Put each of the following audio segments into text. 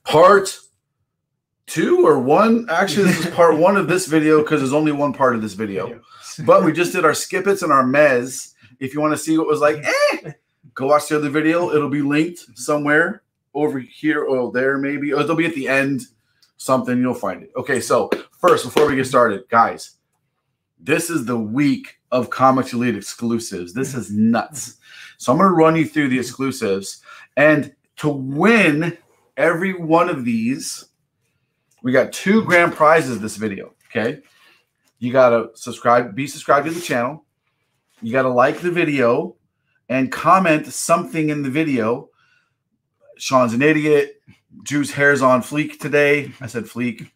part 2 or 1. Actually, this is part 1 of this video because there's only one part of this video. But we just did our skip-its and our mez. If you want to see what was like, go watch the other video. It'll be linked somewhere over here or there maybe. Or it'll be at the end. Something, you'll find it. Okay, so first, before we get started, guys, this is the week of Comics Elite exclusives. This is nuts. So I'm going to run you through the exclusives. And to win every one of these, we got 2 grand prizes this video, okay? You got to be subscribed to the channel. You got to like the video and comment something in the video. Shawn's an idiot. Drew's hair's on fleek today. I said fleek.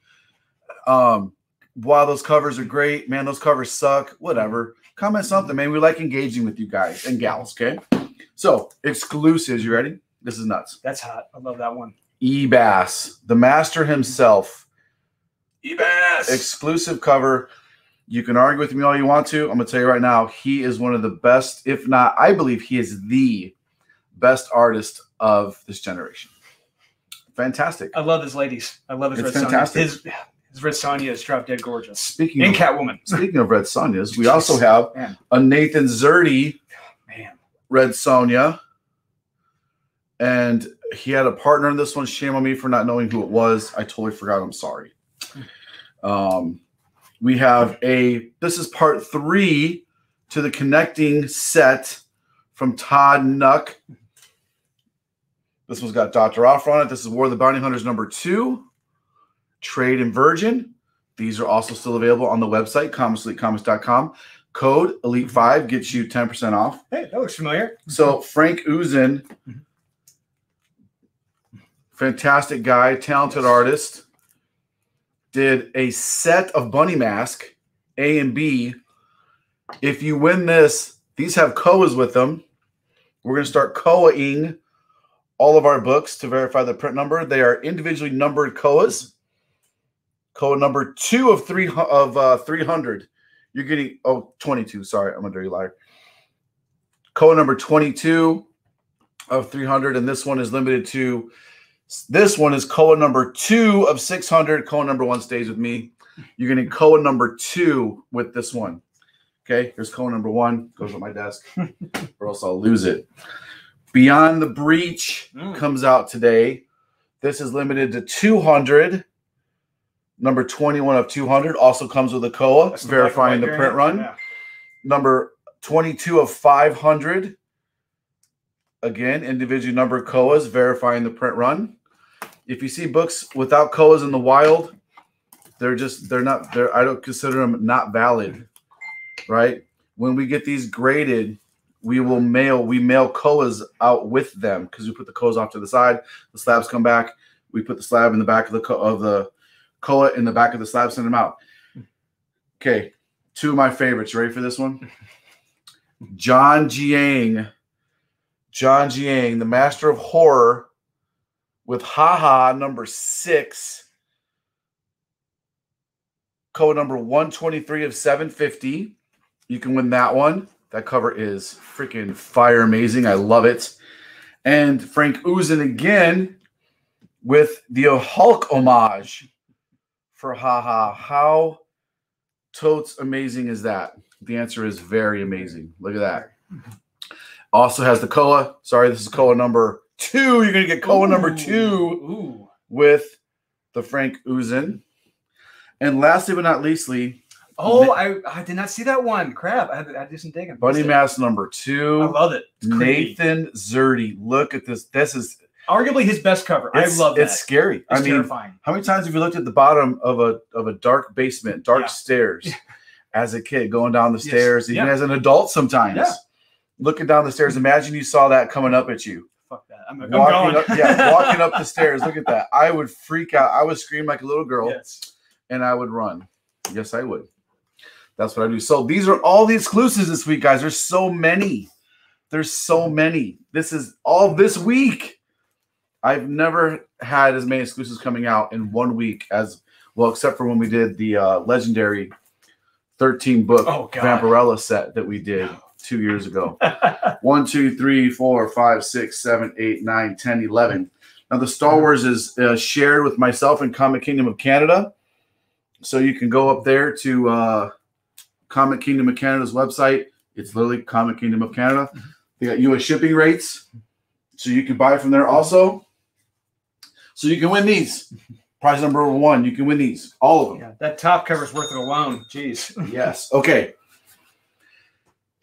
Wow, those covers are great. Man, those covers suck. Whatever. Comment something, man. We like engaging with you guys and gals, okay? So, exclusives. You ready? This is nuts. That's hot. I love that one. Ebass, the master himself. Ebass. Exclusive cover. You can argue with me all you want to. I'm going to tell you right now, he is one of the best, if not, I believe he is the best artist of this generation. Fantastic. I love his ladies. I love his Red fantastic. Sonja. His Red Sonja is drop dead gorgeous. Speaking of Catwoman. Speaking of Red Sonjas, we also have a Nathan Zerdy Red Sonja. And he had a partner in this one. Shame on me for not knowing who it was. I totally forgot. I'm sorry. We have this is part 3 to the connecting set from Todd Nuck. This one's got Dr. Offer on it. This is War of the Bounty Hunters #2. Trade and Virgin. These are also still available on the website, comicselitecomics.com. Code ELITE5 gets you 10% off. Hey, that looks familiar. So Frank Uzin, fantastic guy, talented artist, did a set of bunny mask, A and B. If you win this, these have koas with them. We're going to start koaing all of our books to verify the print number. They are individually numbered koas. Koa number 2 of 300. You're getting 22. Sorry, I'm a dirty liar. Koa number 22 of 300, and this one is limited to. This one is Koa number 2 of 600. Koa number 1 stays with me. You're getting Koa number 2 with this one. Okay, here's Koa number 1. Goes on my desk, or else I'll lose it. Beyond the Breach comes out today. This is limited to 200. Number 21 of 200 also comes with a Koa, verifying the print run. Yeah. Number 22 of 500. Again, individually numbered koas, verifying the print run. If you see books without koas in the wild, I don't consider them not valid, right? When we get these graded, we mail koas out with them because we put the koas off to the side. The slabs come back. We put the slab in the back of the koa in the back of the slab, send them out. Okay, 2 of my favorites. You ready for this one? John Jiang, the Master of Horror, with Haha number 6. Koa number 123 of 750. You can win that one. That cover is freaking fire amazing. I love it. And Frank Uzin again with the Hulk homage for Haha. How totes amazing is that? The answer is very amazing. Look at that. Also has the Koa. Sorry, this is Koa number 2. You're going to get Koa number 2 with the Frank Uzin. And lastly but not leastly. Oh, I did not see that one. Crap. I had to do some digging. Bunny Mask number 2. I love it. Nathan Zerdy. Look at this. This is arguably his best cover. I love that. It's scary. It's terrifying. How many times have you looked at the bottom of a dark basement, dark stairs as a kid going down the stairs, even as an adult sometimes? Yeah. Looking down the stairs. Imagine you saw that coming up at you. Fuck that. I'm walking up the stairs. Look at that. I would freak out. I would scream like a little girl, and I would run. Yes, I would. That's what I do. So these are all the exclusives this week, guys. There's so many. There's so many. This is all this week. I've never had as many exclusives coming out in 1 week as well, except for when we did the legendary 13-book Vampirella set that we did 2 years ago. 1, 2, 3, 4, 5, 6, 7, 8, 9, 10, 11. Now, the Star Wars is shared with myself and Comic Kingdom of Canada. So you can go up there to Comic Kingdom of Canada's website. It's literally Comic Kingdom of Canada. They got U.S. shipping rates. So you can buy from there also. So you can win these. Prize number 1. You can win these. All of them. Yeah, that top cover is worth it alone. Jeez. Yes. Okay.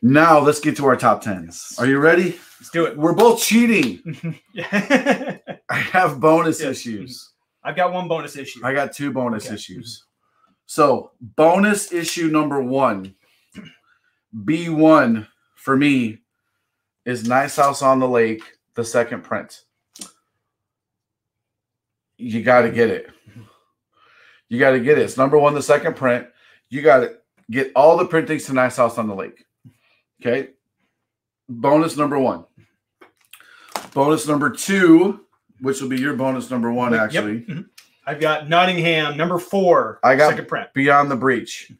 Now let's get to our top 10s. Are you ready? Let's do it. We're both cheating. Yeah. I have bonus issues. I've got one bonus issue. I got 2 bonus issues. So bonus issue number 1, B1 for me is Nice House on the Lake, the second print. You got to get it. You got to get it. It's number 1, the second print. You got to get all the printings to Nice House on the Lake. Okay. Bonus number 1. Bonus number 2, which will be your bonus number 1, actually. Yep. I've got Nottingham, number 4. I got second print. Beyond the Breach.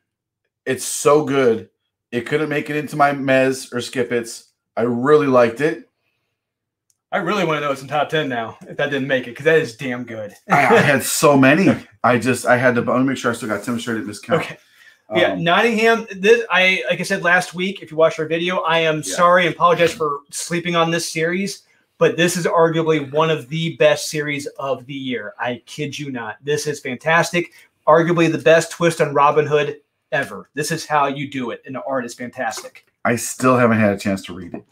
It's so good. It couldn't make it into my Mez or Skip-Its. I really liked it. I really want to know what's in top 10 now, if that didn't make it, because that is damn good. I had so many. I had to let me make sure I still got 10 sure I didn't miscount. Okay. Yeah, Nottingham. Like I said last week, if you watched our video, I am sorry and apologize for sleeping on this series, but this is arguably one of the best series of the year. I kid you not. This is fantastic. Arguably the best twist on Robin Hood ever. This is how you do it, and the art is fantastic. I still haven't had a chance to read it.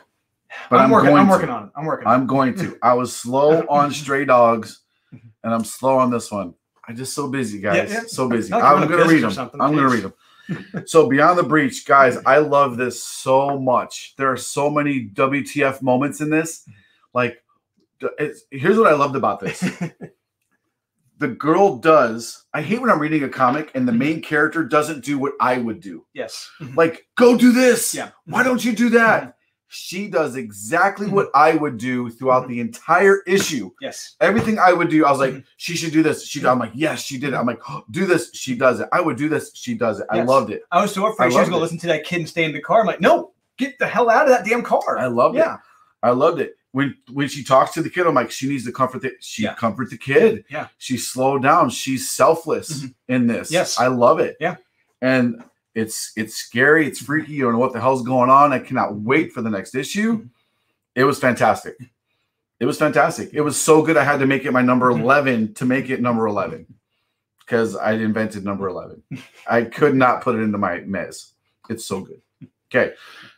But I'm working on it. I'm going to. I was slow on Stray Dogs, and I'm slow on this one. I'm just so busy, guys. Yeah. So busy. I'm going to read them. I'm going to read them. So Beyond the Breach, guys, I love this so much. There are so many WTF moments in this. Like, here's what I loved about this. The girl does. I hate when I'm reading a comic and the main character doesn't do what I would do. Yes. Like, go do this. Yeah. Why don't you do that? She does exactly what I would do throughout the entire issue. Yes. Everything I would do, I was like, she should do this. I'm like, yes, she did it. I'm like, oh, do this. She does it. I would do this. She does it. Yes. I loved it. I was so afraid she was going to listen to that kid and stay in the car. I'm like, no, get the hell out of that damn car. I loved it. I loved it. When she talks to the kid, I'm like, she needs to comfort comfort the kid. Yeah. She's slowed down. She's selfless in this. Yes. I love it. Yeah. And it's scary. It's freaky. You don't know what the hell's going on. I cannot wait for the next issue. It was fantastic. It was fantastic. It was so good. I had to make it my number 11 to make it number 11 because I invented number 11. I could not put it into my Mez. It's so good. Okay.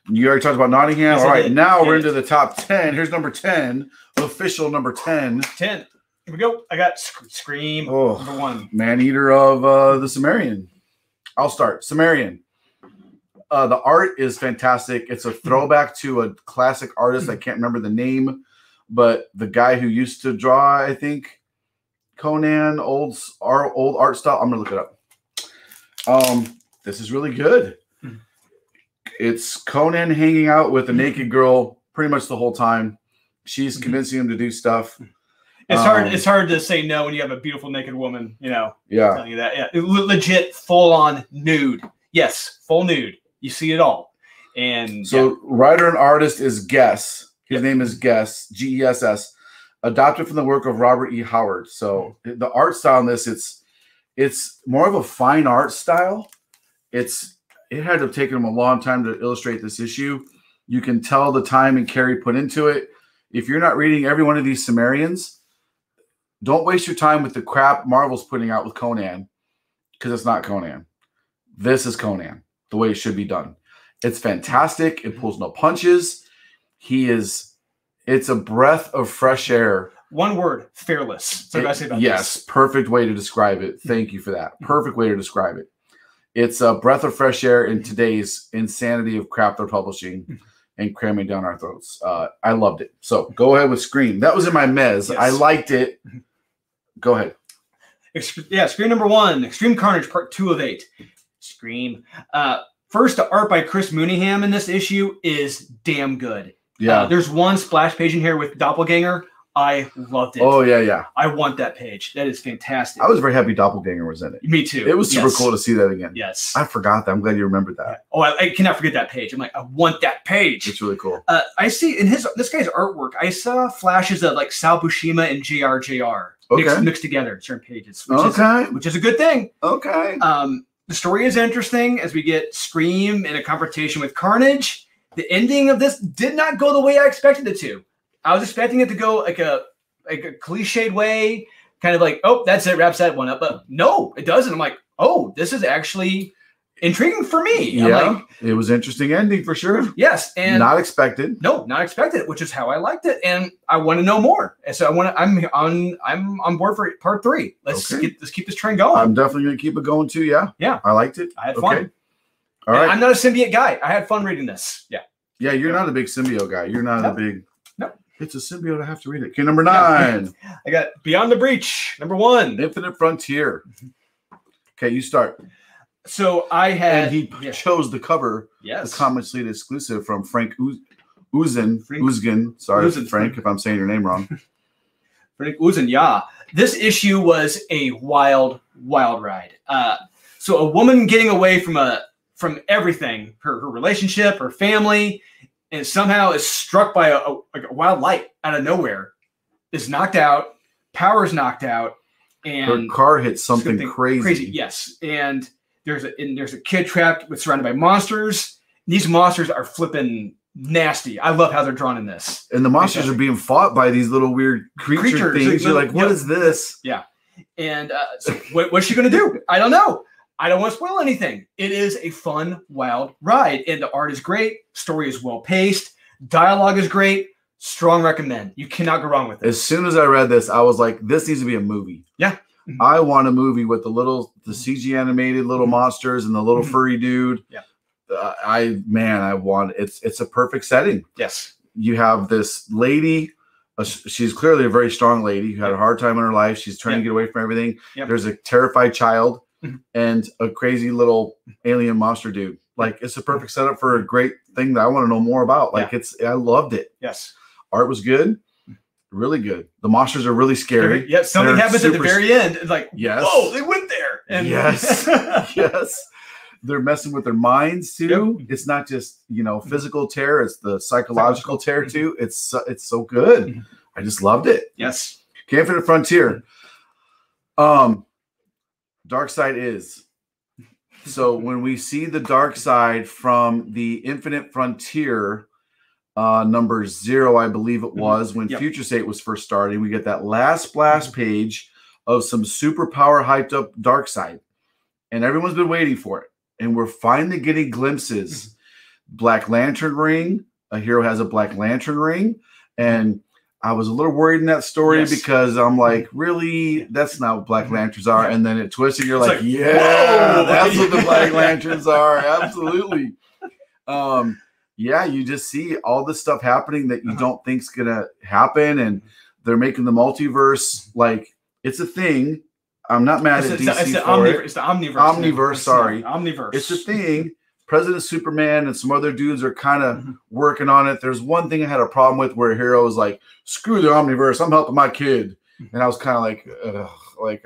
You already talked about Nottingham. All right. Now we're into the top 10. Here's number 10. Official number 10. 10. Here we go. I got Scream number 1. Man-Eater of the Sumerian. I'll start. Sumerian. The art is fantastic. It's a throwback to a classic artist. I can't remember the name, but the guy who used to draw, I think, Conan, old art style. I'm going to look it up. This is really good. It's Conan hanging out with a naked girl pretty much the whole time. She's convincing him to do stuff. It's hard to say no when you have a beautiful naked woman, Yeah. Telling you that. Yeah. Legit full on nude. Yes, full nude. You see it all. And so writer and artist is Guess. His name is Guess, Gess, adopted from the work of Robert E. Howard. So the art style in this, it's more of a fine art style. It had to have taken him a long time to illustrate this issue. You can tell the time and care he put into it. If you're not reading every one of these Sumerians, don't waste your time with the crap Marvel's putting out with Conan, because it's not Conan. This is Conan, the way it should be done. It's fantastic. It pulls no punches. It's a breath of fresh air. One word, fearless. That's what I say about this. Yes, perfect way to describe it. Thank you for that. Perfect way to describe it. It's a breath of fresh air in today's insanity of crap they're publishing and cramming down our throats. I loved it. So go ahead with Scream. That was in my Mez. Yes. I liked it. Go ahead. Yeah, Scream number 1, Extreme Carnage, part 2 of 8. Scream. First, the art by Chris Mooneyham in this issue is damn good. Yeah. There's one splash page in here with Doppelganger. I loved it. Oh, yeah. I want that page. That is fantastic. I was very happy Doppelganger was in it. Me too. It was super cool to see that again. Yes. I forgot that. I'm glad you remembered that. Yeah. Oh, I cannot forget that page. I'm like, I want that page. It's really cool. I see in this guy's artwork, I saw flashes of like Sal Buscema and JR mixed together in certain pages, which is a good thing. Okay. The story is interesting as we get Scream in a confrontation with Carnage. The ending of this did not go the way I expected it to. I was expecting it to go like a cliched way, kind of like, oh, that's it, wraps that one up. But no, it doesn't. I'm like, oh, this is actually intriguing for me. Yeah, it was interesting ending for sure. Yes, and not expected. No, not expected, which is how I liked it, and I want to know more. And so I'm on board for part 3. Let's keep this train going. I'm definitely gonna keep it going too. Yeah, I liked it. I had fun. All right, I'm not a symbiote guy. I had fun reading this. Yeah, you're not a big symbiote guy. You're not a big. No. It's a symbiote. I have to read it. Okay, number 9. I got Beyond the Breach. Number 1. Infinite Frontier. Okay, you start. So I had. And he chose the cover. Yes. The Comics Lead exclusive from Frank Uzgen. Sorry, Frank, if I'm saying your name wrong. Frank Uzgen, yeah. This issue was a wild ride. So a woman getting away from everything, her relationship, her family, and somehow is struck by a wild light out of nowhere, is knocked out, power's knocked out, and her car hits something crazy. Yes, and there's a kid trapped surrounded by monsters. These monsters are flipping nasty. I love how they're drawn in this. And the monsters are being fought by these little weird creature things. You're like, what is this? Yeah. And so what's she gonna do? I don't know. I don't want to spoil anything. It is a fun, wild ride. And the art is great. Story is well paced. Dialogue is great. Strong recommend. You cannot go wrong with it. As soon as I read this, I was like, this needs to be a movie. Yeah. I want a movie with the CG animated little monsters and the little furry dude. Yeah. I want it's a perfect setting. Yes. You have this lady. She's clearly a very strong lady who had a hard time in her life. She's trying to get away from everything. Yep. There's a terrified child and a crazy little alien monster dude. Like, it's a perfect setup for a great thing that I want to know more about. Like, I loved it. Yes. Art was good. Really good. The monsters are really scary. Yeah, something happens at the very end. It's like, yes. Whoa, they went there. And yes. Yes. They're messing with their minds too. Yep. It's not just, physical terror. It's the psychological terror too. It's so good. I just loved it. Yes. Okay, Infinite Frontier. Dark Side is. So when we see the dark side from the Infinite Frontier, number 0, I believe it was, when Future State was first starting, we get that last splash page of some superpower hyped up dark side. And everyone's been waiting for it. And we're finally getting glimpses. Black Lantern ring. A hero has a Black Lantern ring. And I was a little worried in that story because I'm like, really? That's not what Black Lanterns are. And then it twisted. You're like, yeah, that's what the Black Lanterns are. Absolutely. Yeah, you just see all this stuff happening that you don't think's going to happen. And they're making the multiverse like it's a thing. I'm not mad at DC for it. It's the Omniverse. Omniverse, sorry. Omniverse. It's a thing. President Superman and some other dudes are kind of working on it. There's one thing I had a problem with where a hero was like, screw the Omniverse, I'm helping my kid. And I was kind of like,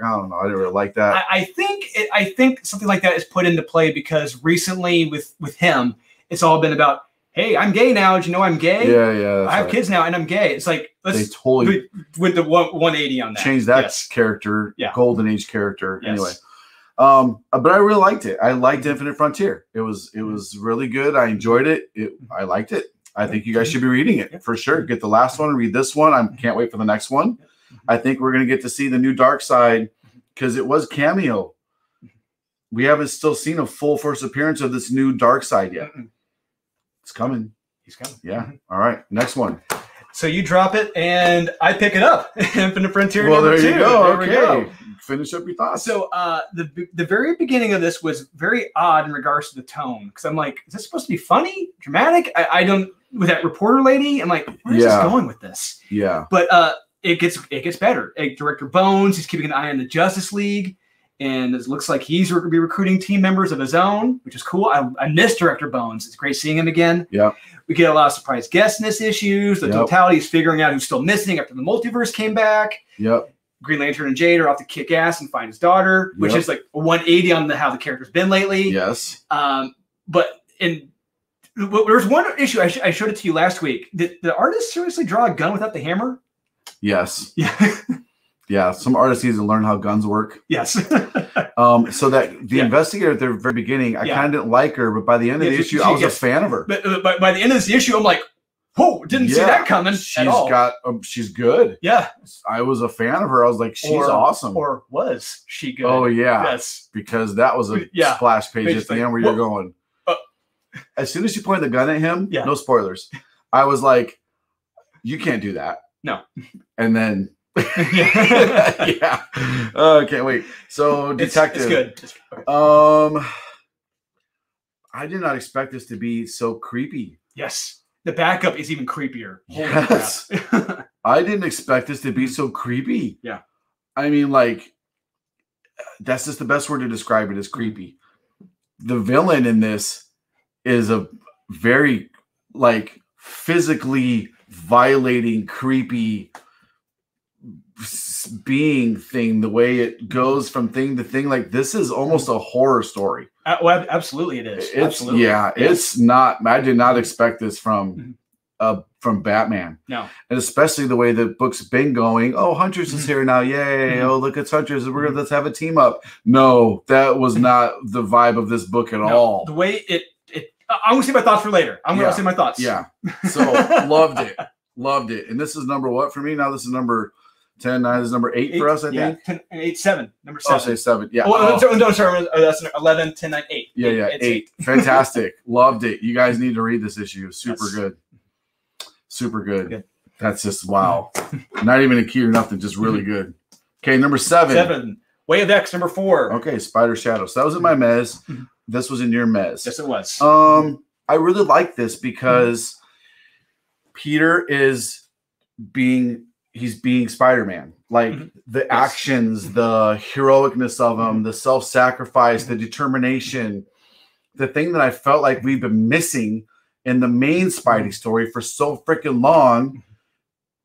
I don't know. I didn't really like that. I think something like that is put into play because recently with him, it's all been about, hey, I'm gay now. Did you know I'm gay? Yeah. I have kids now and I'm gay. It's like, they totally with the 180 on that. Change that character, Golden Age character. Yes. Anyway. But I really liked it. I liked Infinite Frontier. It was really good. I enjoyed it. I liked it. I think you guys should be reading it for sure. Get the last one, read this one. I can't wait for the next one. I think we're going to get to see the new Dark Side because it was cameo. We haven't still seen a full first appearance of this new Dark Side yet. It's coming. He's coming. Yeah. All right. Next one. So you drop it and I pick it up. Infinite Frontier. Well, there you go. There we go. Finish up your thoughts. So the very beginning of this was very odd in regards to the tone because I'm like, is this supposed to be funny, dramatic? I don't. With that reporter lady, I'm like, where's this going with this? Yeah. But it gets better. Director Bones, he's keeping an eye on the Justice League, and it looks like he's going to be recruiting team members of his own, which is cool. I miss Director Bones. It's great seeing him again. Yeah. We get a lot of surprise guest in this issues. The totality is figuring out who's still missing after the multiverse came back. Yep. Green Lantern and Jade are off to kick ass and find his daughter, which is like a 180 on how the character's been lately. Yes. But there's one issue. I showed it to you last week. Did the artist seriously draw a gun without the hammer? Yes. Yeah. Yeah. Some artists need to learn how guns work. Yes. So that the investigator at the very beginning, I kind of didn't like her, but by the end of the issue, I was a fan of her. But by the end of this issue, I'm like, whoa, didn't see that coming at all. She's good. Yeah. I was a fan of her. I was like, she's awesome. Or was she good? Oh, yeah. Yes. Because that was a splash page at the end where you're going. As soon as she pointed the gun at him, no spoilers. I was like, you can't do that. No. And then, yeah. Can't wait. So, Detective. It's good. I did not expect this to be so creepy. Yes. The backup is even creepier. Yes. I didn't expect this to be so creepy. Yeah. I mean, like, that's just the best word to describe it, is creepy. The villain in this is a very, like, physically violating, creepy being thing. The way it goes from thing to thing, like, this is almost a horror story. Well, absolutely, it is. Absolutely. Yeah, it's not. I did not expect this from Batman. No, and especially the way the book's been going. Oh, Huntress is here now! Yay! Oh, look, it's Huntress. Let's have a team up. No, that was not the vibe of this book at all. The way it. I'm gonna say my thoughts for later. I'm gonna say my thoughts. Yeah. So loved it. And this is number what for me? Now this is number 10, 9. This is number 8 for us, I think. 10, 8, 7. Number 7. I'll say 7. Yeah. Sorry. That's 11, 10, 9, 8. Yeah. 8. Fantastic. Loved it. You guys need to read this issue. Super good. Super good. That's just wow. Not even a key or nothing. Just really good. Okay, number 7. Way of X, number 4. Okay, Spider Shadow. So that was in my mez. This was in your mez. Yes, it was. I really like this because Peter is being Spider-Man. Like the actions, the heroicness of him, the self-sacrifice, the determination, the thing that I felt like we've been missing in the main Spidey story for so freaking long.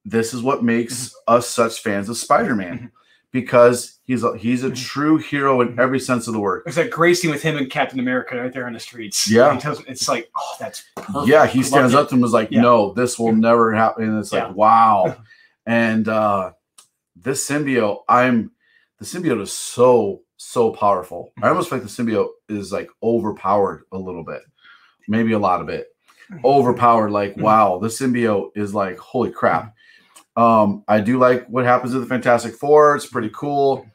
This is what makes us such fans of Spider-Man. Because he's a true hero in every sense of the word. There's that great scene with him and Captain America right there on the streets. Yeah. It's like, oh, that's perfect. Yeah, he stands up to him and is like, no, this will never happen. And it's like, wow. And this symbiote, the symbiote is so powerful. I almost feel like the symbiote is like overpowered a little bit. Maybe a lot of it. Overpowered, like, wow, the symbiote is like, holy crap. I do like what happens to the Fantastic Four. It's pretty cool.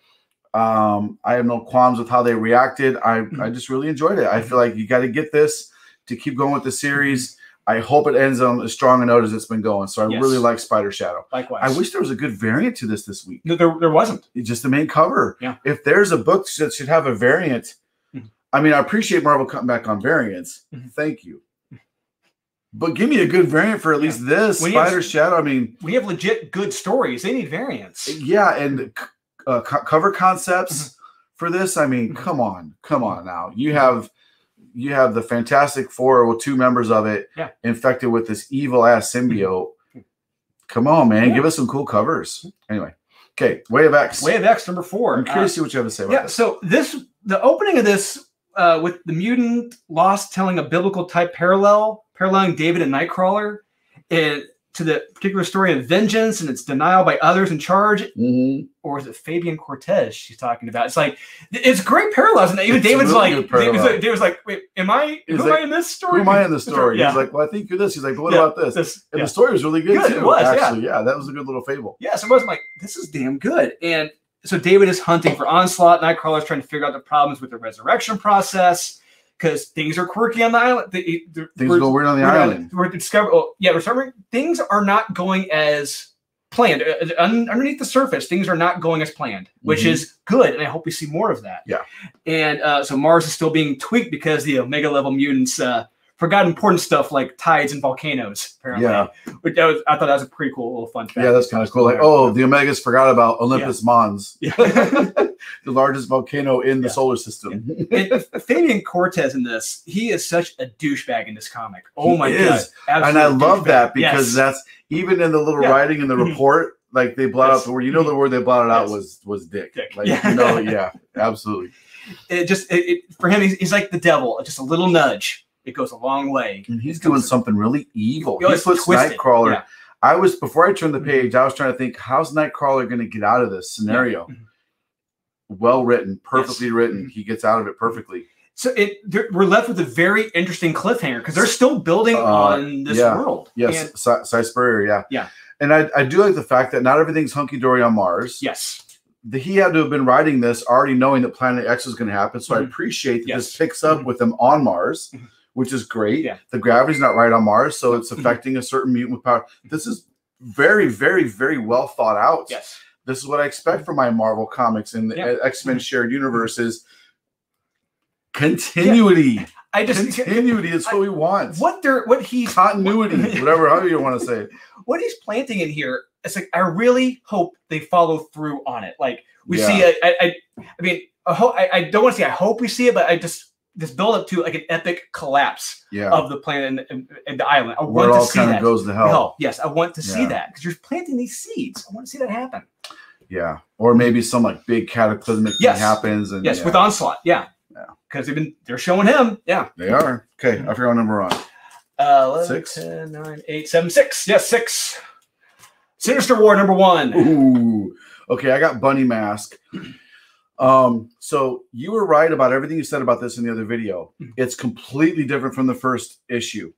I have no qualms with how they reacted. I just really enjoyed it. I feel like you got to get this to keep going with the series. I hope it ends on as strong a note as it's been going. So I really like Spider Shadow. Likewise. I wish there was a good variant to this week. No, there wasn't. It's just the main cover. Yeah. If there's a book that should have a variant, I mean, I appreciate Marvel cutting back on variants. Thank you. But give me a good variant for at least this Spider Shadow. I mean, we have legit good stories. They need variants. Yeah, and cover concepts for this. I mean, come on now. You have the Fantastic Four, well, 2 members of it, infected with this evil ass symbiote. Come on, man, give us some cool covers. Anyway, okay, Way of X. Way of X, number 4. I'm curious to see what you have to say about this. So the opening of this with the mutant Lost telling a biblical type paralleling David and Nightcrawler to the particular story of vengeance and its denial by others in charge, or is it Fabian Cortez she's talking about? It's like, it's great parallels, and even David's really like, David's like, wait, am I in this story? Who am I in this story? He's like, well, I think you're this. He's like, but what about this? And the story was really good too. It was, actually, that was a good little fable. Yeah, so I was like, this is damn good. And so David is hunting for Onslaught. Nightcrawler is trying to figure out the problems with the resurrection process because things are quirky on the island. Things go weird on the island. We're discovering things are not going as planned. Underneath the surface, things are not going as planned, which is good, and I hope we see more of that. Yeah. And so Mars is still being tweaked because the Omega level mutants forgot important stuff like tides and volcanoes, apparently. Yeah. I thought that was a pretty cool little fun fact. Yeah, that's kind of cool. Like, the Omegas forgot about Olympus Mons. Yeah. the largest volcano in the solar system. And Fabian Cortez in this, he is such a douchebag in this comic. Oh my god! And I love that because that's even in the little writing in the report. Like they blot out the word. You know, the word they blotted out was dick. Like you know, absolutely. For him, he's like the devil. Just a little nudge, it goes a long way. And he's doing something really evil. He puts Nightcrawler. Yeah. Before I turned the page, I was trying to think, how's Nightcrawler going to get out of this scenario? Well written, perfectly written. He gets out of it perfectly. So we're left with a very interesting cliffhanger because they're still building on this world. Yes, Cy Spurrier, yeah. And I do like the fact that not everything's hunky-dory on Mars. Yes. He had to have been writing this already knowing that Planet X was going to happen. So I appreciate that this picks up with them on Mars, which is great. Yeah. The gravity's not right on Mars, so it's affecting a certain mutant with power. This is very, very, very well thought out. Yes. This is what I expect from my Marvel comics and the X-Men shared universes. Continuity. Continuity is what we want. What he's continuity, however you want to say it. What he's planting in here, it's like I really hope they follow through on it. Like we see I don't want to say I hope we see it, but this build up to like an epic collapse of the planet and the island. I want to see that. Goes to hell. Yes, I want to see that because you're planting these seeds. I want to see that happen. Yeah, or maybe some like big cataclysmic thing happens. And with Onslaught. Yeah. Because they're showing him. Yeah. They are. Okay. I forgot what number we're on. 6, 10, 9, 8, 7, 6. Yes, 6. Sinister War number 1. Ooh. Okay, I got Bunny Mask. So you were right about everything you said about this in the other video. It's completely different from the first issue.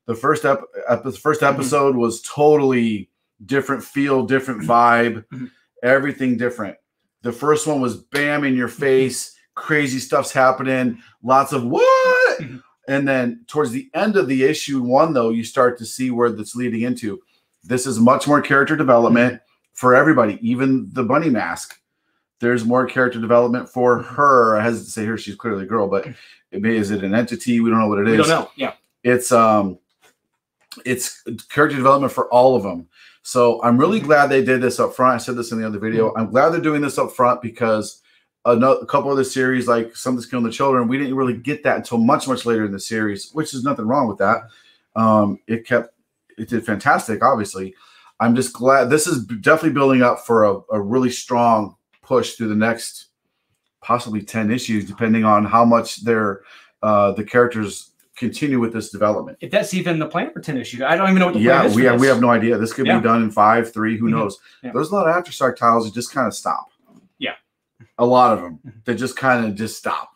The first episode was totally different feel, different vibe, everything different. The first one was bam in your face. Crazy stuff's happening, lots of what? And then towards the end of the issue 1, though, you start to see where that's leading into. This is much more character development for everybody, even the Bunny Mask. There's more character development for her. I hesitate to say her; she's clearly a girl, but is it an entity? We don't know what it is. We don't know. Yeah, it's character development for all of them. So I'm really glad they did this up front. I said this in the other video. I'm glad they're doing this up front because a couple of the series, like Something's Killing the Children, we didn't really get that until much, much later in the series, which is nothing wrong with that. It did fantastic, obviously. I'm just glad this is definitely building up for a really strong push through the next possibly 10 issues, depending on how much the characters continue with this development. If that's even the plan for 10 issues, I don't even know what the plan is. We have no idea. This could be done in 5, 3, who knows? There's a lot of Aftershock titles that just kind of stop. A lot of them that just kind of just stop.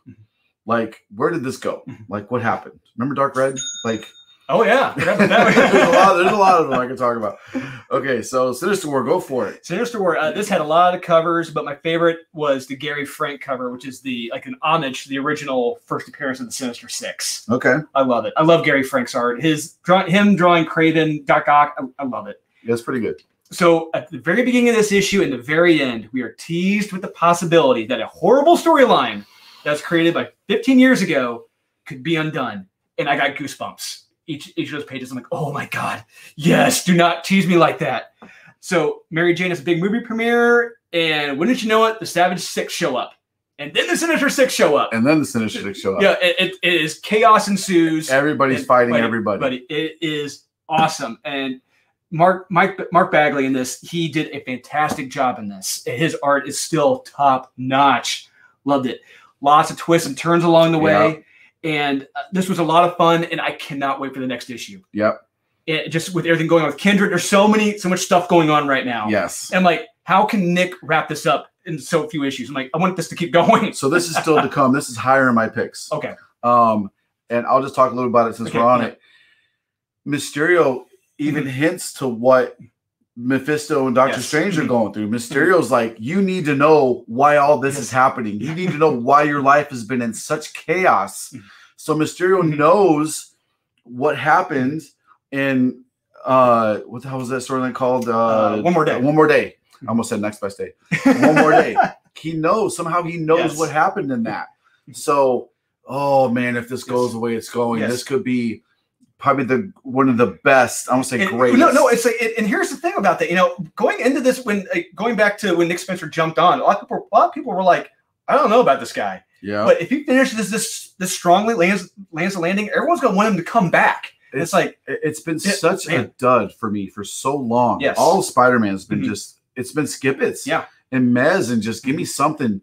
Like, where did this go? Like, what happened? Remember Dark Red? Like, oh yeah, there's a lot of them I can talk about. Okay, so Sinister War, go for it. Sinister War. This had a lot of covers, but my favorite was the Gary Frank cover, which is an homage to the original first appearance of the Sinister Six. Okay, I love it. I love Gary Frank's art. Him drawing Craven, Doc Ock. I love it. Yeah, it's pretty good. So at the very beginning of this issue and the very end, we are teased with the possibility that a horrible storyline that's created by 15 years ago could be undone. And I got goosebumps. Each of those pages, I'm like, oh my God, yes, do not tease me like that. So Mary Jane has a big movie premiere, and wouldn't you know it, the Savage Six show up. And then the Sinister Six show up. Yeah, it is chaos ensues. Everybody's fighting everybody. It is awesome. And Mark Bagley in this, he did a fantastic job in this. His art is still top notch. Loved it. Lots of twists and turns along the way. And this was a lot of fun, and I cannot wait for the next issue. Yep. Just with everything going on with Kindred, there's so much stuff going on right now. Yes. And I'm like, how can Nick wrap this up in so few issues? I'm like, I want this to keep going. So this is still to come. This is higher in my picks. Okay. And I'll just talk a little about it since we're on it. Mysterio even hints to what Mephisto and Doctor Strange are going through. Mysterio's like, you need to know why all this is happening. You need to know why your life has been in such chaos. So Mysterio knows what happened in what the hell was that storyline called? One More Day. One More Day. I almost said Next Best Day. One More Day. He knows. Somehow he knows what happened in that. So, oh man, if this goes the way it's going, this could be probably one of the best. I won't say greatest. No, it's like, and here's the thing about that. You know, going into this, going back to when Nick Spencer jumped on, a lot of people were like, I don't know about this guy. Yeah. But if he finishes this strongly, lands the landing, everyone's gonna want him to come back. It's like it's been such a dud for me for so long. Yes. All Spider-Man's been it's been skip it's. Yeah. And Mez, and just give me something.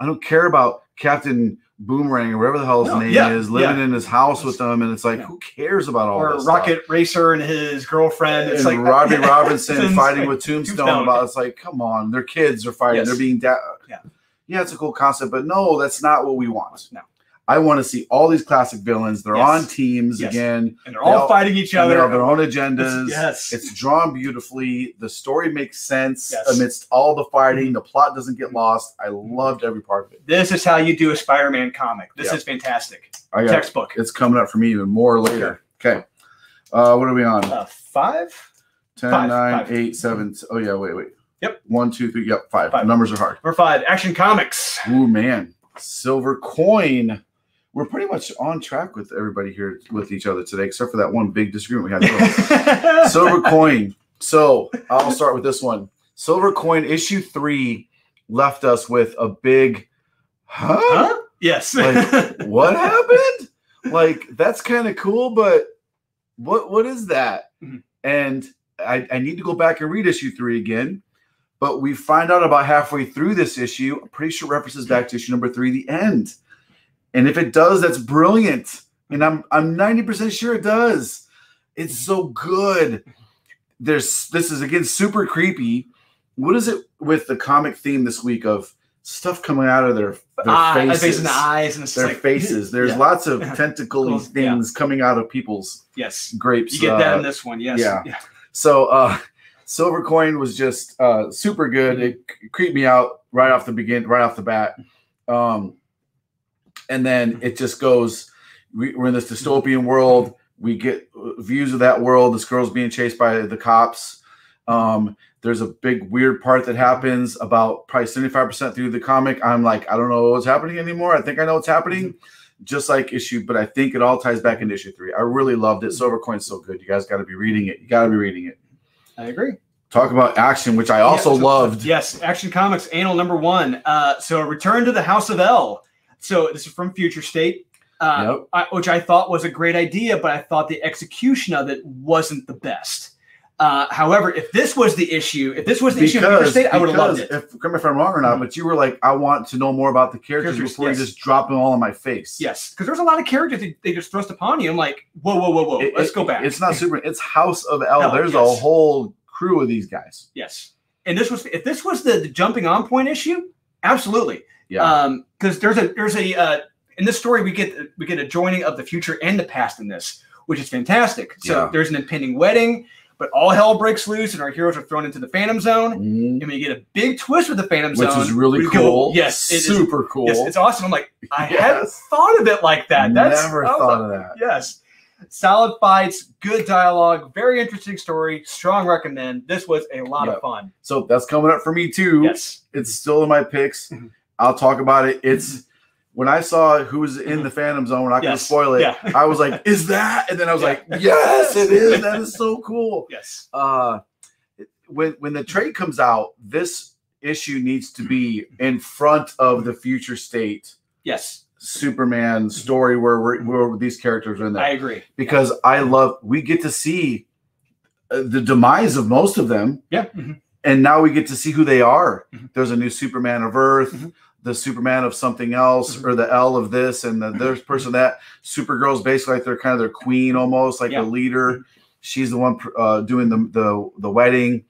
I don't care about Captain Boomerang or whatever the hell his name is, living in his house with them, and it's like, who cares about all this? Or Rocket Racer and his girlfriend. It's and like Robbie Robinson fighting with Tombstone about. It's like, come on, their kids are fighting. Yes. They're being yeah, it's a cool concept, but no, that's not what we want. No. I want to see all these classic villains. They're on teams again. And they're all fighting each other. They have their own agendas. Yes. It's drawn beautifully. The story makes sense amidst all the fighting. The plot doesn't get lost. I loved every part of it. This is how you do a Spider-Man comic. This is fantastic. Textbook. It's coming up for me even more later. Okay. What are we on? 5? 10, 9, 8, 7. Oh, yeah. Wait. Yep. 1, 2, 3. Yep. 5. The numbers are hard. Number 5, Action Comics. Ooh, man. Silver Coin. We're pretty much on track with everybody here with each other today, except for that one big disagreement we had. Silver Coin. So I'll start with this one. Silver Coin issue 3 left us with a big, huh? Yes. Like, what happened? Like, that's kind of cool, but what is that? And I need to go back and read issue 3 again. But we find out about halfway through this issue, I'm pretty sure references back to issue number 3, the end. And if it does, that's brilliant. And I'm 90% sure it does. It's so good. This is, again, super creepy. What is it with the comic theme this week of stuff coming out of their faces? And the eyes. And their faces. There's lots of tentacle things coming out of people's grapes. You get that in this one, yes. Yeah. So Silver Coin was just super good. It creeped me out right off the bat. And then it just goes, we're in this dystopian world. We get views of that world. This girl's being chased by the cops. There's a big weird part that happens about probably 75% through the comic. I'm like, I don't know what's happening anymore. I think I know what's happening. Just like but I think it all ties back into issue 3. I really loved it. Silver Coin's so good. You guys got to be reading it. You got to be reading it. I agree. Talk about action, which I also loved. Yes, Action Comics, annual number 1. So Return to the House of L. So this is from Future State, which I thought was a great idea, but I thought the execution of it wasn't the best. However, if this was the issue, of Future State, I would have loved it. Correct me if I'm wrong or not, but you were like, I want to know more about the characters before you just drop them all in my face. Yes, because there's a lot of characters they just thrust upon you. I'm like, whoa, let's go back. It's not super. It's House of L. There's a whole crew of these guys. Yes, and if this was the jumping on point issue, absolutely. Yeah. Because there's a in this story we get a joining of the future and the past in this, which is fantastic. So there's an impending wedding, but all hell breaks loose and our heroes are thrown into the Phantom Zone. And we get a big twist with the Phantom Zone, which is really cool. Yes, super cool. Yes, it's awesome. I'm like, I hadn't thought of it like that. Never thought of that. Yes. Solid fights, good dialogue, very interesting story. Strong recommend. This was a lot of fun. So that's coming up for me too. Yes. It's still in my picks. I'll talk about it. It's when I saw who was in the Phantom Zone, we're not going to spoil it. I was like, is that? And then I was like, yes, it is. That is so cool. Yes. When the trade comes out, this issue needs to be in front of the Future State. Yes. Superman story where these characters are in there. I agree. Because we get to see the demise of most of them. Yeah. And now we get to see who they are. There's a new Superman of Earth, the Superman of something else, or the L of this, and there's person that. Supergirl's basically like they're kind of their queen almost, like the leader. She's the one doing the wedding.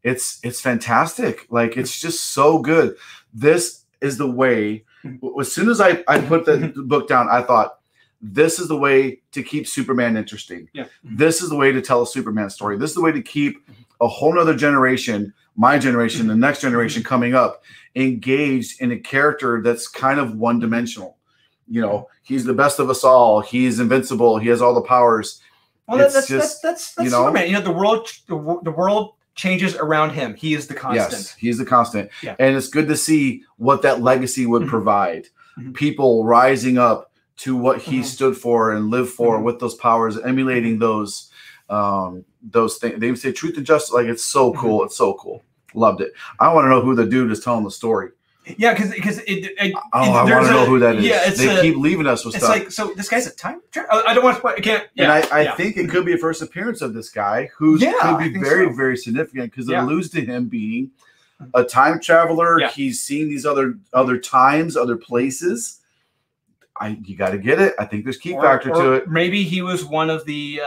It's fantastic. Like, it's just so good. This is the way. As soon as I put the book down, I thought, this is the way to keep Superman interesting. Yeah. This is the way to tell a Superman story. This is the way to keep a whole nother generation, my generation, the next generation coming up, engaged in a character that's kind of one-dimensional. You know, he's the best of us all. He's invincible. He has all the powers. Well, that's Superman. You know, the world changes around him. He is the constant. Yes, he's the constant. Yeah. And it's good to see what that legacy would provide. People rising up to what he stood for and lived for with those powers, emulating those things. They even say truth and justice. Like, it's so cool. It's so cool. Loved it. I want to know who the dude is telling the story. Yeah, because I want to know who that is. Yeah, they keep leaving us with it's stuff. Like, so this guy's a time traveler. I don't want to. I can't. Yeah, and I think it could be a first appearance of this guy, who could be very, very significant, because it alludes to him being a time traveler. Yeah. He's seen these other times, other places. You got to get it. I think there's key factor to it. Maybe he was one of the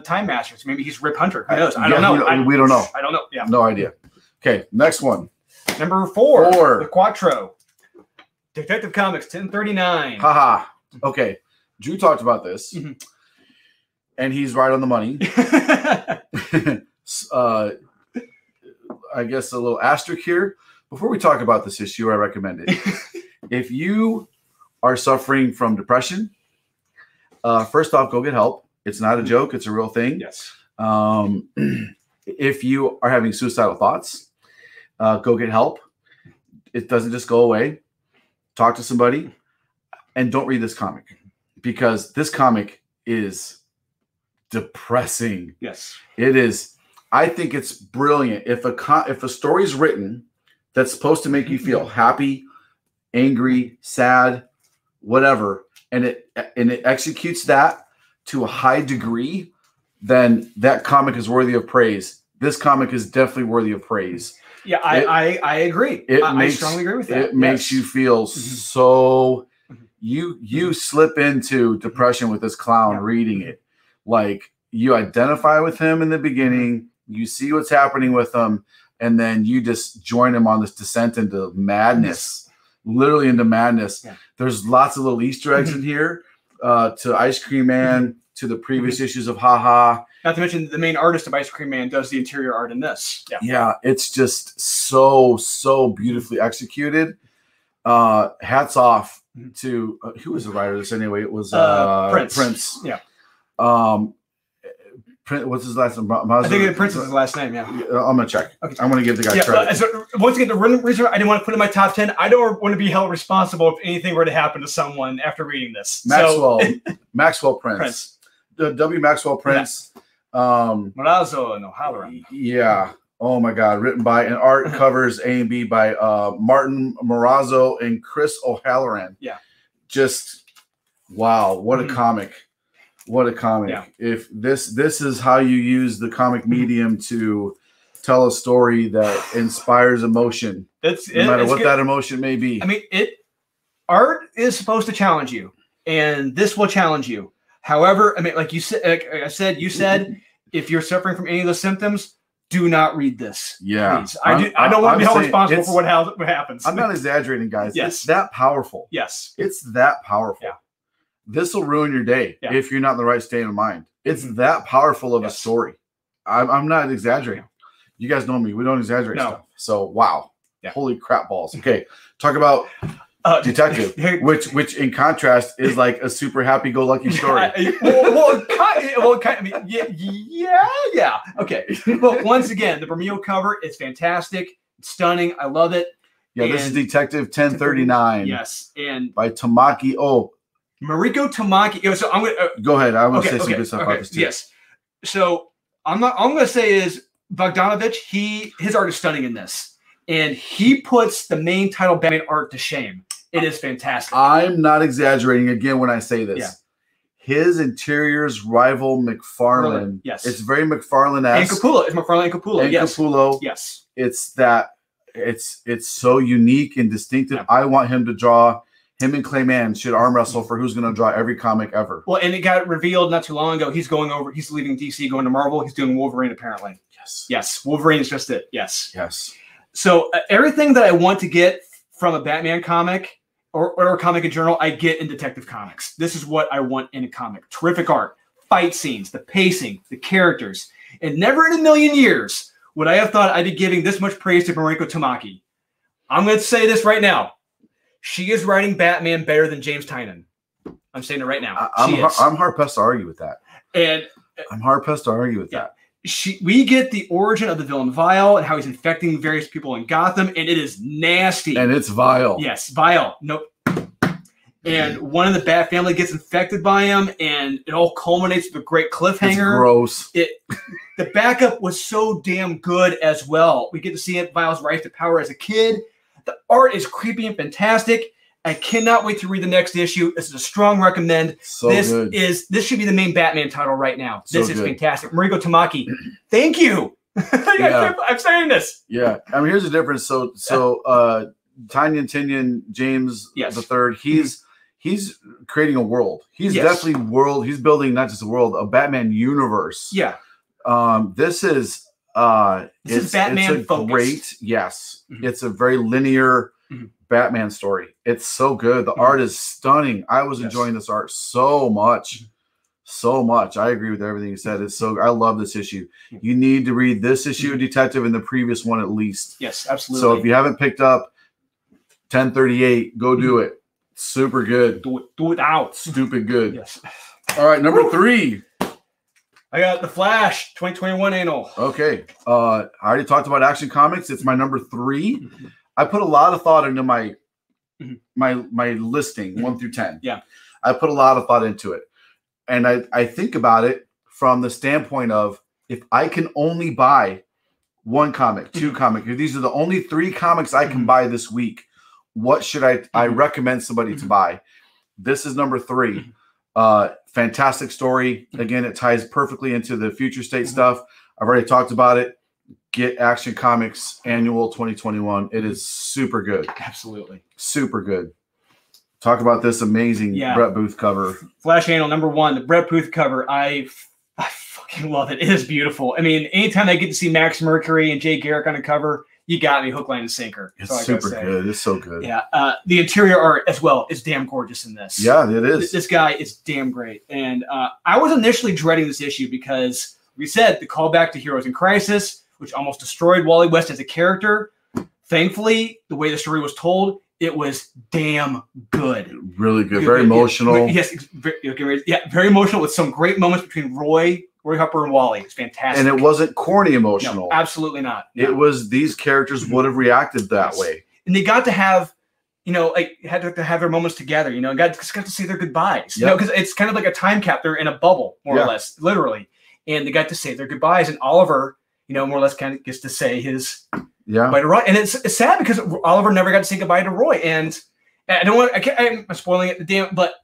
time masters. Maybe he's Rip Hunter. Who knows? I don't know. We don't know. I don't know. Yeah, no idea. Okay, next one. Number 4, the Quattro. Detective Comics 1039. Haha. Okay. Drew talked about this, and he's right on the money. I guess a little asterisk here. Before we talk about this issue, I recommend it. If you are suffering from depression, first off, go get help. It's not a joke. It's a real thing. Yes. If you are having suicidal thoughts, go get help. It doesn't just go away. Talk to somebody, and don't read this comic, because this comic is depressing. Yes, it is. I think it's brilliant. If a story is written that's supposed to make you feel happy, angry, sad, whatever, and it executes that to a high degree, then that comic is worthy of praise. This comic is definitely worthy of praise. Yeah, I agree. I strongly agree with that. It makes you feel so. You slip into depression with this clown reading it. Like, you identify with him in the beginning, you see what's happening with him, and then you just join him on this descent into madness, literally into madness. Yeah. There's lots of little Easter eggs in here, to Ice Cream Man, to the previous issues of Ha. Not to mention the main artist of Ice Cream Man does the interior art in this. Yeah, it's just so beautifully executed. Hats off to who was the writer of this anyway? It was Prince. Yeah. What's his last name? I think Prince is his last name. Yeah. I'm gonna check. Okay. I'm gonna give the guy credit. So once again, the reason I didn't want to put in my top 10, I don't want to be held responsible if anything were to happen to someone after reading this. Maxwell Prince. W. Maxwell Prince. Morazzo and O'Halloran. Yeah. Oh my God. Written by and art covers A and B by Martin Morazzo and Chris O'Halloran. Yeah. Just wow. What a comic. What a comic. Yeah. If this is how you use the comic medium to tell a story that inspires emotion, no matter what that emotion may be. I mean, art is supposed to challenge you, and this will challenge you. However, I mean, like you said, you said, if you're suffering from any of those symptoms, do not read this. Yeah. Please. I don't want to be held responsible for what happens. I'm not exaggerating, guys. Yes. It's that powerful. Yes. It's that powerful. Yeah. This will ruin your day if you're not in the right state of mind. It's that powerful of a story. I'm not exaggerating. You guys know me. We don't exaggerate stuff. So, wow. Yeah. Holy crap balls. Okay. Talk about Detective, which in contrast is like a super happy-go-lucky story. Yeah. Okay. But once again, the Bermuda cover is fantastic. It's stunning. I love it. Yeah, this is Detective 1039. Yes. And by Tamaki. Oh. Mariko Tamaki. So I'm gonna go ahead. I want to say some good stuff about this too. Yes. So all I'm gonna say is Bogdanovich. His art is stunning in this, and he puts the main title Batman art to shame. It is fantastic. I'm not exaggerating again when I say this. Yeah. His interiors rival McFarlane. Yes. It's very McFarlane-esque. And Capullo. It's McFarlane and Capullo. And yes. Capullo. Yes. It's that. It's so unique and distinctive. Yeah. I want him to draw. Him and Clayman should arm wrestle for who's going to draw every comic ever. Well, and it got revealed not too long ago. He's leaving DC, going to Marvel. He's doing Wolverine, apparently. Yes. Yes. Wolverine is just it. Yes. Yes. So everything that I want to get from a Batman comic or a comic in general, I get in Detective Comics. This is what I want in a comic. Terrific art, fight scenes, the pacing, the characters. And never in a million years would I have thought I'd be giving this much praise to Mariko Tamaki. I'm going to say this right now. She is writing Batman better than James Tynion. I'm saying it right now. I'm hard-pressed to argue with that. And I'm hard-pressed to argue with that. We get the origin of the villain Vile and how he's infecting various people in Gotham, and it is nasty. And it's vile. Yes, vile. Nope. and one of the Bat family gets infected by him, and it all culminates with a great cliffhanger. It's gross. The backup was so damn good as well. We get to see it, Miles rise to power as a kid. The art is creepy and fantastic. I cannot wait to read the next issue. This is a strong recommend. This should be the main Batman title right now. This is fantastic. Mariko Tamaki, thank you. I'm saying this. Yeah, I mean, here's the difference. So Tanyan Tinian James the third, he's creating a world. He's definitely he's building not just a world, a Batman universe. Yeah. This is Batman focused. It's a very linear Batman story. It's so good. The art is stunning. I was enjoying this art so much. So much. I agree with everything you said. I love this issue. You need to read this issue of Detective and the previous one at least. Yes, absolutely. So if you haven't picked up 1038, go do it. Super good. Do it out. Stupid good. Yes. All right, number 3. I got The Flash 2021 annual. Okay. I already talked about Action Comics. It's my number 3. I put a lot of thought into my listing 1 through 10. Yeah. I put a lot of thought into it. And I think about it from the standpoint of, if I can only buy 1 comic, 2 comics, if these are the only 3 comics I can buy this week, what should I recommend somebody to buy? This is number 3. Fantastic story. Again, it ties perfectly into the future state stuff. I've already talked about it. Get Action Comics Annual 2021. It is super good. Absolutely. Super good. Talk about this amazing Brett Booth cover. Flash Annual number 1, the Brett Booth cover. I fucking love it. It is beautiful. I mean, anytime I get to see Max Mercury and Jay Garrick on the cover, you got me hook, line, and sinker. It's super good. It's so good. Yeah. The interior art as well is damn gorgeous in this. Yeah, it is. This guy is damn great. And I was initially dreading this issue because we said the callback to Heroes in Crisis, which almost destroyed Wally West as a character. Thankfully, the way the story was told, it was damn good. Really good. Very emotional. Yes. Very emotional with some great moments between Roy Harper and Wally. It's fantastic. And it wasn't corny emotional. No, absolutely not. No. It was, these characters would have reacted that way. And they got to have, had to have their moments together, got to say their goodbyes. Because it's kind of like a time capture in a bubble, more or less, literally. And they got to say their goodbyes. And Oliver, more or less kind of gets to say his goodbye to Roy. And it's sad because Oliver never got to say goodbye to Roy. And I'm spoiling it, but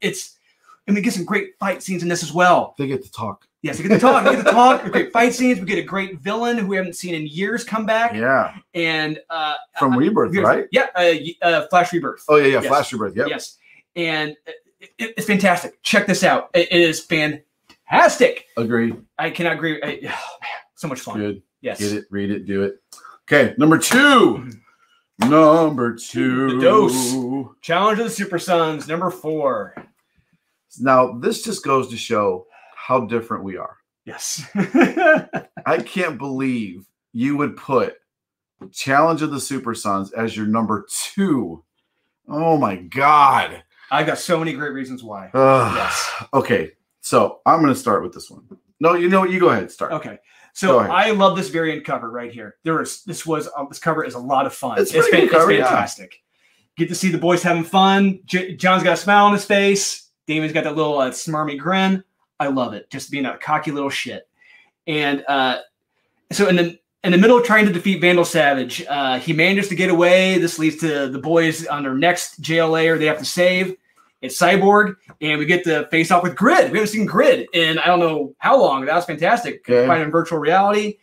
we get some great fight scenes in this as well. They get to talk. Yes, we get to talk. We get to talk. Great fight scenes. We get a great villain who we haven't seen in years come back. Yeah. And from Rebirth, right? Yeah. Flash Rebirth. Oh yeah, yes. Flash Rebirth. Yep. Yes. And it's fantastic. Check this out. It is fantastic. Agree. I cannot agree. So much fun. Good. Yes. Get it. Read it. Do it. Okay. Number 2. Number 2. The Dose. Challenge of the Super Sons. Number 4. Now this just goes to show how different we are. Yes. I can't believe you would put Challenge of the Super Sons as your number 2. Oh my God. I got so many great reasons why. Yes. Okay. So I'm going to start with this one. No, you go ahead. Start. Okay. So I love this variant cover right here. This cover is a lot of fun. It's fantastic. Get to see the boys having fun. John's got a smile on his face. Damien's got that little smarmy grin. I love it. Just being a cocky little shit. And so in the middle of trying to defeat Vandal Savage, he manages to get away. This leads to the boys on their next jail layer they have to save. It's Cyborg, and we get to face off with Grid. We haven't seen Grid in I don't know how long. That was fantastic. Okay. Find in virtual reality.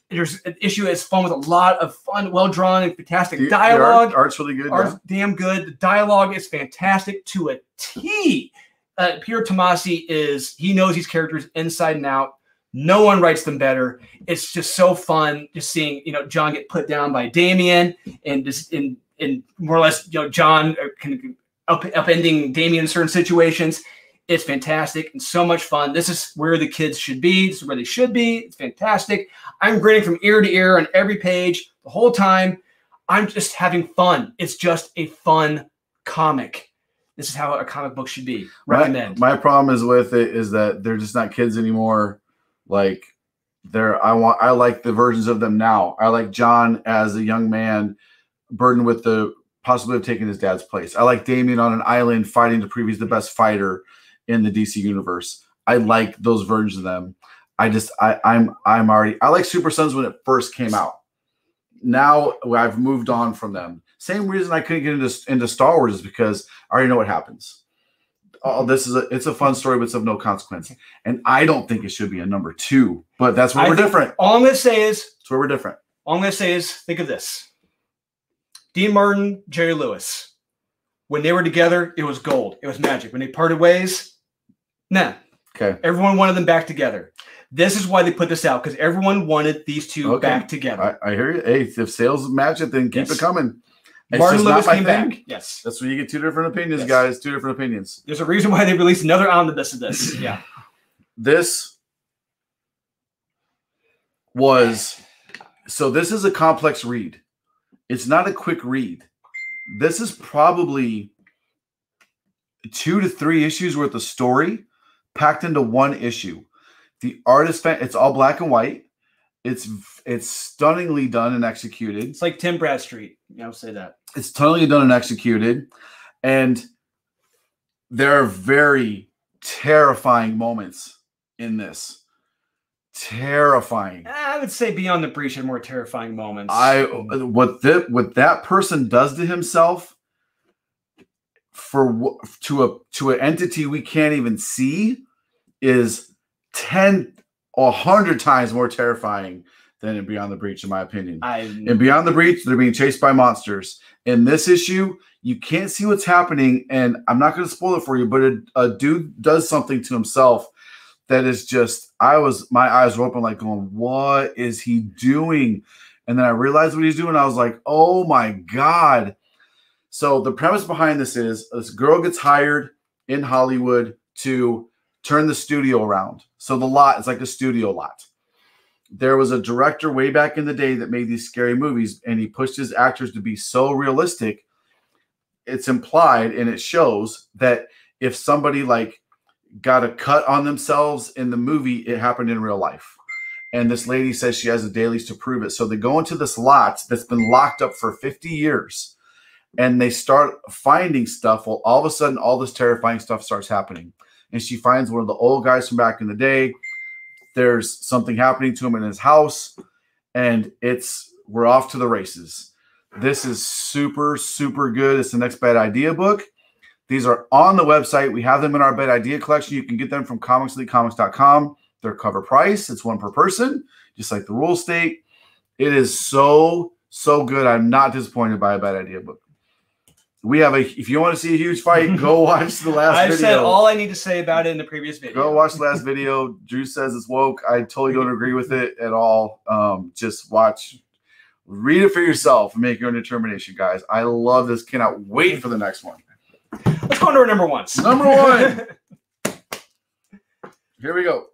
There's an issue that's fun with a lot of fun, well-drawn, and fantastic dialogue. Art's really good. Art's damn good. The dialogue is fantastic to a T. Peter Tomasi he knows these characters inside and out. No one writes them better. It's just so fun just seeing, John get put down by Damien and just in more or less, John can upending Damien in certain situations. It's fantastic and so much fun. This is where the kids should be. This is where they should be. It's fantastic. I'm grinning from ear to ear on every page the whole time. I'm just having fun. It's just a fun comic. This is how a comic book should be. Recommend. My problem is with it is that they're just not kids anymore. Like I like the versions of them now. I like John as a young man burdened with the possibly have taken his dad's place. I like Damian on an island fighting to prove he's the best fighter in the DC universe. I like those versions of them. I'm already, I like Super Sons when it first came out. Now I've moved on from them. Same reason I couldn't get into Star Wars is because I already know what happens. Oh, it's a fun story, but it's of no consequence. And I don't think it should be a number 2, but that's where we're different. All I'm going to say is, that's where we're different. All I'm going to say is, think of this. Dean Martin, Jerry Lewis. When they were together, it was gold. It was magic. When they parted ways, nah. Okay. Everyone wanted them back together. This is why they put this out, because everyone wanted these two back together. I hear you. Hey, if sales match it, then keep it coming. Martin Lewis came back. Yes. That's where you get 2 different opinions, guys. 2 different opinions. There's a reason why they released another omnibus of this. Yeah. This is a complex read. It's not a quick read. This is probably 2 to 3 issues worth of story packed into one issue. The artist, it's all black and white. It's stunningly done and executed. It's like Tim Bradstreet. Yeah, I'll say that. It's totally done and executed. And there are very terrifying moments in this. Terrifying. I would say Beyond the Breach had more terrifying moments. What that person does to himself to an entity we can't even see is 100 times more terrifying than in Beyond the Breach, in my opinion. In Beyond the Breach, they're being chased by monsters. In this issue, you can't see what's happening, and I'm not going to spoil it for you, but a dude does something to himself that is just, my eyes were open like going, what is he doing? And then I realized what he's doing. I was like, oh my God. So the premise behind this is this girl gets hired in Hollywood to turn the studio around. So the lot is like a studio lot. There was a director way back in the day that made these scary movies, and he pushed his actors to be so realistic. It's implied and it shows that if somebody like got a cut on themselves in the movie, it happened in real life. And this lady says she has the dailies to prove it. So they go into this lot that's been locked up for 50 years and they start finding stuff. Well, all of a sudden, all this terrifying stuff starts happening. And she finds one of the old guys from back in the day. There's something happening to him in his house, and we're off to the races. This is super, super good. It's the next Bad Idea book. These are on the website. We have them in our Bad Idea collection. You can get them from comicselitecomics.com. They're cover price. It's 1 per person, just like the rules state. It is so, so good. I'm not disappointed by a Bad Idea book. If you want to see a huge fight, go watch the last video. I've said all I need to say about it in the previous video. Go watch the last video. Drew says it's woke. I totally don't agree with it at all. Just watch, read it for yourself and make your own determination, guys. I love this. Cannot wait for the next one. Let's go into our number ones. Number 1. Here we go.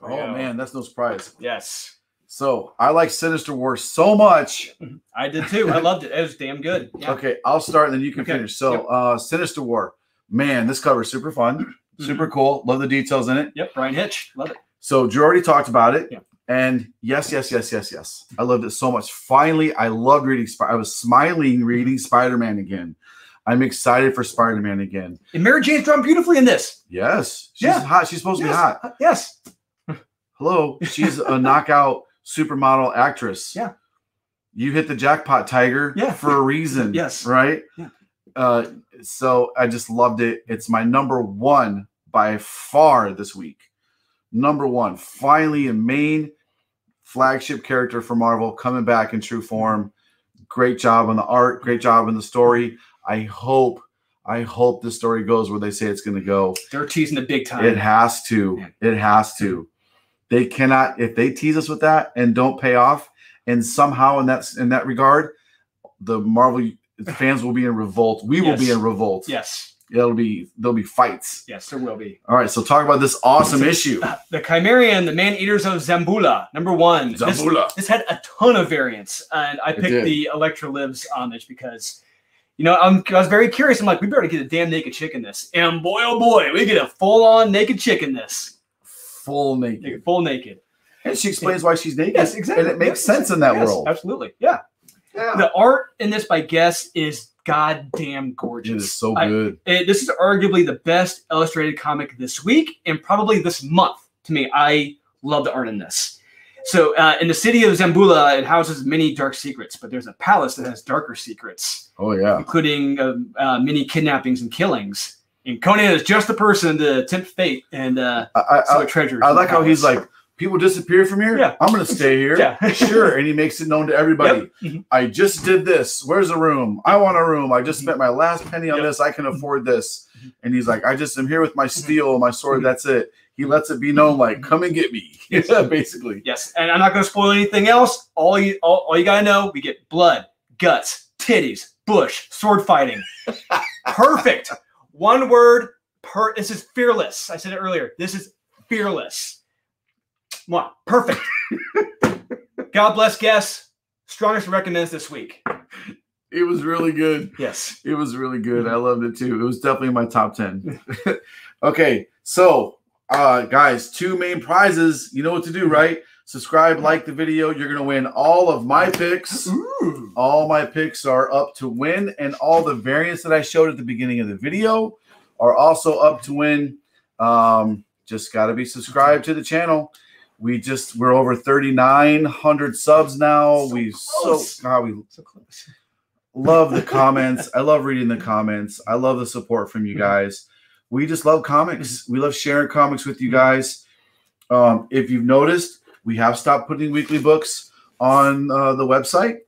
Oh, man, that's no surprise. Yes. So I like Sinister War so much. I did too. I loved it. It was damn good. Yeah. Okay, I'll start and then you can finish. So Sinister War. Man, this cover is super fun. Super cool. Love the details in it. Yep, Brian Hitch. Love it. So Drew already talked about it. Yeah. And yes. I loved it so much. Finally, I loved reading. I was smiling reading Spider-Man again. I'm excited for Spider-Man again. And Mary Jane's drawn beautifully in this. Yes. She's hot. She's supposed to be hot. Yes. Hello. She's a knockout supermodel actress. Yeah. You hit the jackpot, Tiger, for a reason. Yes. Right? Yeah. So I just loved it. It's my number 1 by far this week. Number 1. Finally, a main flagship character for Marvel coming back in true form. Great job on the art. Great job in the story. I hope this story goes where they say it's going to go. They're teasing the big time. It has to. Yeah. It has to. They cannot, if they tease us with that and don't pay off, and somehow in that regard, the Marvel fans will be in revolt. We will be in revolt. Yes. There'll be fights. Yes, there will be. All right, so talk about this awesome issue. The Chimerian, the Man-Eaters of Zambula, number 1. Zambula. This had a ton of variants, and I picked the Electra Lives homage because, I was very curious. I'm like, we better get a damn naked chick in this. And boy, oh boy, we get a full-on naked chick in this. Full naked. Full naked. And she explains why she's naked. Yes, exactly. And it makes sense in that world. Absolutely. Yeah. The art in this by Guess is goddamn gorgeous. It is so good. This is arguably the best illustrated comic this week and probably this month. To me, I love the art in this. So in the city of Zambula, it houses many dark secrets, but there's a palace that has darker secrets. Oh, yeah. Including many kidnappings and killings. And Conan is just the person to tempt fate and treasures. I like how he's like, people disappear from here? Yeah. I'm going to stay here. Yeah. Sure. And he makes it known to everybody. Yep. I just did this. Where's a room? I want a room. I just spent my last penny on this. I can afford this. And he's like, I just am here with my steel, my sword. That's it. He lets it be known, like, come and get me. Yeah, basically. Yes. And I'm not going to spoil anything else. All you got to know, we get blood, guts, titties, bush, sword fighting. Perfect. One word. This is fearless. I said it earlier. This is fearless. Wow. Perfect. God bless Guess. Strongest recommends this week. It was really good. Yes. It was really good. I loved it too. It was definitely in my top 10. Okay. So, guys, 2 main prizes. You know what to do, right? Subscribe, like the video. You're going to win all of my picks. Ooh. All my picks are up to win, and all the variants that I showed at the beginning of the video are also up to win. Just got to be subscribed to the channel. We're over 3,900 subs now. We love the comments. I love reading the comments. I love the support from you guys. We just love comics. We love sharing comics with you guys. If you've noticed, we have stopped putting weekly books on the website.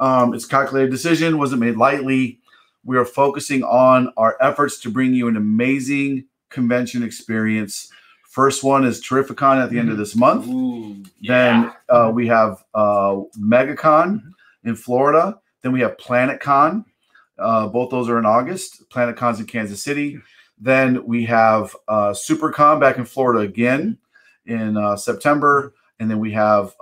It's a calculated decision, wasn't made lightly. We are focusing on our efforts to bring you an amazing convention experience. First one is Terrificon at the end of this month. Ooh, yeah. Then we have MegaCon in Florida. Then we have PlanetCon. Both those are in August. PlanetCon's in Kansas City. Then we have SuperCon back in Florida again in September. And then we have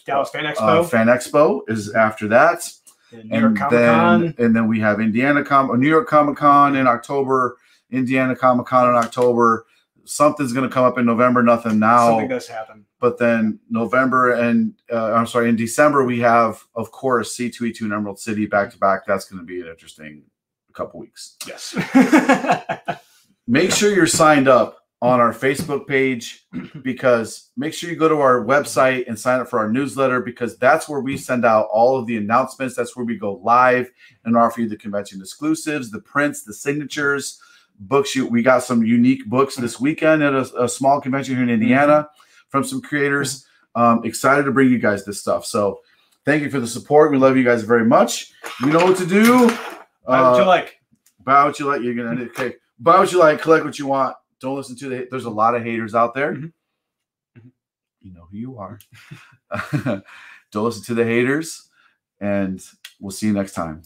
Dallas Fan Expo. Fan Expo is after that. New York Comic-Con. And then we have New York Comic-Con in October, Indiana Comic-Con in October. Something's going to come up in November, nothing now. Something does happen. But then in December, we have, of course, C2E2 and Emerald City back-to-back. That's going to be an interesting couple weeks. Yes. Make sure you're signed up on our Facebook page, because make sure you go to our website and sign up for our newsletter, because that's where we send out all of the announcements. That's where we go live and offer you the convention exclusives, the prints, the signatures, books. We got some unique books this weekend at a small convention here in Indiana from some creators. Excited to bring you guys this stuff. So thank you for the support. We love you guys very much. You know what to do. Buy what you like. Buy what you like. You're going to, okay. Buy what you like. Collect what you want. Don't listen to there's a lot of haters out there. You know who you are. Don't listen to the haters, and we'll see you next time.